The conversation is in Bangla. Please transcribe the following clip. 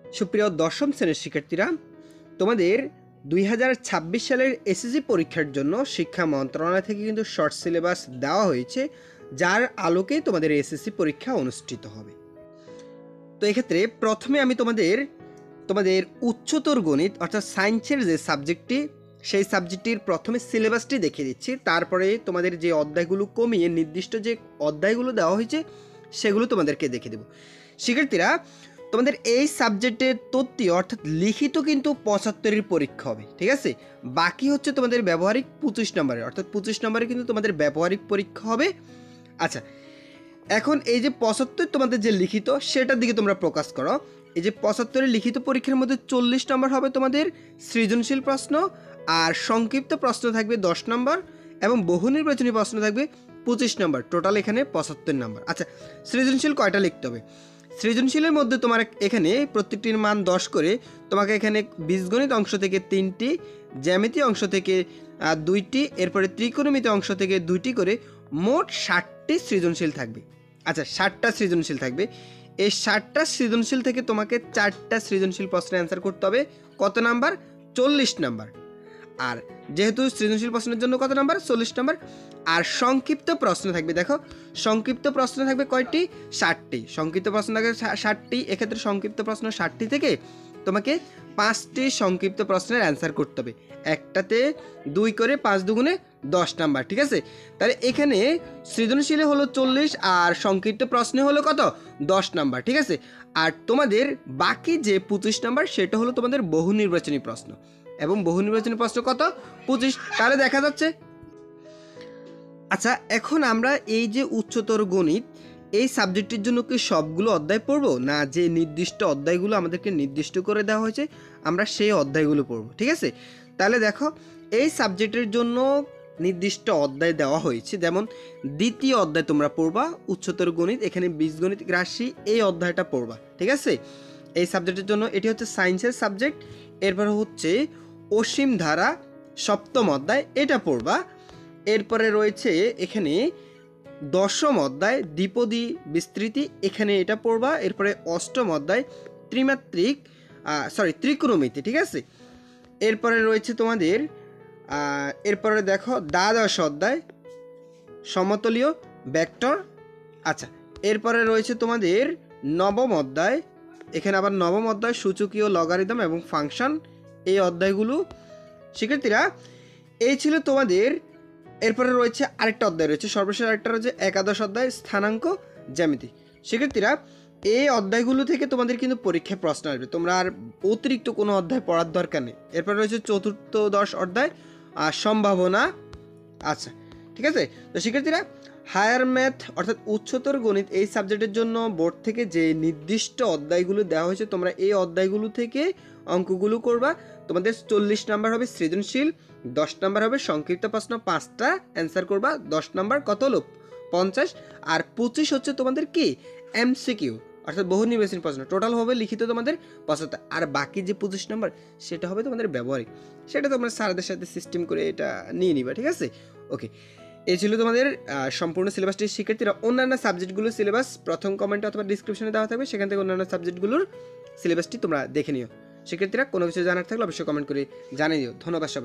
সুপ্রিয় দশম শ্রেণীর শিক্ষার্থীরা, তোমাদের 2026 সালের এসএসসি পরীক্ষার জন্য শিক্ষা মন্ত্রণালয় থেকে কিন্তু শর্ট সিলেবাস দেওয়া হয়েছে, যার আলোকে তোমাদের এসএসসি পরীক্ষা অনুষ্ঠিত হবে। তো এক্ষেত্রে প্রথমে আমি তোমাদের উচ্চতর গণিত অর্থাৎ সায়েন্সের যে সাবজেক্টটি, সেই সাবজেক্টটির প্রথমে সিলেবাসটি দেখিয়ে দিচ্ছি। তারপরে তোমাদের যে অধ্যায়গুলো কমিয়ে নির্দিষ্ট যে অধ্যায়গুলো দেওয়া হয়েছে সেগুলো তোমাদেরকে দেখিয়ে দেব। শিক্ষার্থীরা, তোমাদের এই সাবজেক্টের তথ্য অর্থাৎ লিখিত কিন্তু 75-এর পরীক্ষা হবে, ঠিক আছে। বাকি হচ্ছে তোমাদের ব্যবহারিক 25 নম্বরের, অর্থাৎ 25 নম্বরে কিন্তু তোমাদের ব্যবহারিক পরীক্ষা হবে। আচ্ছা, এখন এই যে 75 তোমাদের যে লিখিত, সেটার দিকে তোমরা প্রকাশ করো। এই যে 75-এর লিখিত পরীক্ষার মধ্যে 40 নম্বর হবে তোমাদের সৃজনশীল প্রশ্ন, আর সংক্ষিপ্ত প্রশ্ন থাকবে 10 নম্বর, এবং বহু নির্বাচনী প্রশ্ন থাকবে 25 নম্বর। টোটাল এখানে 75 নম্বর। আচ্ছা, সৃজনশীল কয়টা লিখতে হবে? সৃজনশীলের মধ্যে তোমার এখানে প্রত্যেকটির মান 10 করে, তোমাকে এখানে বীজগণিত অংশ থেকে 3টি, জ্যামিতি অংশ থেকে 2টি, এরপরে ত্রিকোণমিতি অংশ থেকে 2টি করে মোট 60টি সৃজনশীল থাকবে। আচ্ছা, 60টা সৃজনশীল থাকবে। এই 60টা সৃজনশীল থেকে তোমাকে 4টা সৃজনশীল প্রশ্নের অ্যান্সার করতে হবে। কত নাম্বার? 40 নাম্বার। আর যেহেতু সৃজনশীল প্রশ্নের জন্য কত নাম্বার? 40 নাম্বার। আর সংক্ষিপ্ত প্রশ্ন থাকবে, দেখো সংক্ষিপ্ত প্রশ্ন থাকবে কয়টি? 60টি। সংক্ষিপ্ত প্রশ্ন থাকবে 60টি। এক্ষেত্রে সংক্ষিপ্ত প্রশ্ন 60টি থেকে তোমাকে 5টি সংক্ষিপ্ত প্রশ্নের অ্যান্সার করতে হবে। একটাতে 2 করে 5 দুগুণে 10 নাম্বার, ঠিক আছে। তাহলে এখানে সৃজনশীলে হলো 40 আর সংক্ষিপ্ত প্রশ্নে হলো কত? 10 নাম্বার, ঠিক আছে। আর তোমাদের বাকি যে 25 নাম্বার, সেটা হলো তোমাদের বহু নির্বাচনী প্রশ্ন, এবং বহু নির্বাচনী প্রশ্ন কত? 25। তাহলে দেখা যাচ্ছে। আচ্ছা, এখন আমরা এই যে উচ্চতর গণিত, এই সাবজেক্টের জন্য কি সবগুলো অধ্যায় পড়বো, না যে নির্দিষ্ট অধ্যায়গুলো আমাদেরকে নির্দিষ্ট করে দেওয়া হয়েছে আমরা সেই অধ্যায়গুলো পড়বো, ঠিক আছে। তাহলে দেখো, এই সাবজেক্টের জন্য নির্দিষ্ট অধ্যায় দেওয়া হয়েছে। যেমন দ্বিতীয় অধ্যায় তোমরা পড়বা উচ্চতর গণিত, এখানে বীজগণিত রাশি, এই অধ্যায়টা পড়বা, ঠিক আছে। এই সাবজেক্টের জন্য এটি হচ্ছে সায়েন্সের সাবজেক্ট। এরপর হচ্ছে অসীম ধারা, সপ্তম অধ্যায়, এটা পড়বা। এরপরে রয়েছে এখানে দশম অধ্যায় দ্বিপদী বিস্তৃতি, এখানে এটা পড়বা। এরপরে অষ্টম অধ্যায় ত্রিকোণমিতি, ঠিক আছে। এরপরে রয়েছে তোমাদের এরপরে দেখো দ্বাদশ অধ্যায় সমতলীয় ভেক্টর। আচ্ছা, এরপরে রয়েছে তোমাদের নবম অধ্যায়, এখানে আবার নবম অধ্যায় সূচকীয়, লগারিদম এবং ফাংশন, এই অধ্যায়গুলো। শিক্ষার্থীরা, এই ছিল তোমাদের। এরপরে রয়েছে আরেকটা অধ্যায় রয়েছে, সর্বশেষ আরেকটা রয়েছে একাদশ অধ্যায় স্থানাঙ্ক জ্যামিতি। শিক্ষার্থীরা, এই অধ্যায়গুলো থেকে তোমাদের কিন্তু পরীক্ষায় প্রশ্ন আসবে, তোমরা আর অতিরিক্ত কোনো অধ্যায় পড়ার দরকার নেই। এরপরে রয়েছে চতুর্দশ অধ্যায় সম্ভাবনা। আচ্ছা, ঠিক আছে। তো শিক্ষার্থীরা, হায়ার ম্যাথ অর্থাৎ উচ্চতর গণিত, এই সাবজেক্টের জন্য বোর্ড থেকে যে নির্দিষ্ট অধ্যায়গুলো দেওয়া হয়েছে, তোমরা এই অধ্যায়গুলো থেকে অঙ্কগুলো করবা। তোমাদের 40 নাম্বার হবে সৃজনশীল, 10 নাম্বার হবে সংক্ষিপ্ত প্রশ্ন, 5টা অ্যান্সার করবা, 10 নাম্বার কত হলো? 50। আর 25 হচ্ছে তোমাদের কি? এমসিকিউ অর্থাৎ বহু নির্বাচনী প্রশ্ন। টোটাল হবে লিখিত তোমাদের 75। আর বাকি যে 25 নাম্বার, সেটা হবে তোমাদের ব্যবহারিক। সেটা তোমরা স্যারদের সাথে সিস্টেম করে এটা নিয়ে নিবা, ঠিক আছে। ওকে, এই ছিল তোমাদের সম্পূর্ণ সিলেবাসটি। শিক্ষার্থীরা, অন্যান্য সাবজেক্টগুলোর সিলেবাস প্রথম কমেন্টে অথবা ডিসক্রিপশনে দেওয়া থাকবে, সেখান থেকে অন্যান্য সাবজেক্টগুলোর সিলেবাসটি তোমরা দেখে নিও। শিক্ষার্থীরা, কোনো কিছু জানার থাকলে অবশ্যই কমেন্ট করে জানিয়ে দিও। ধন্যবাদ সবাই।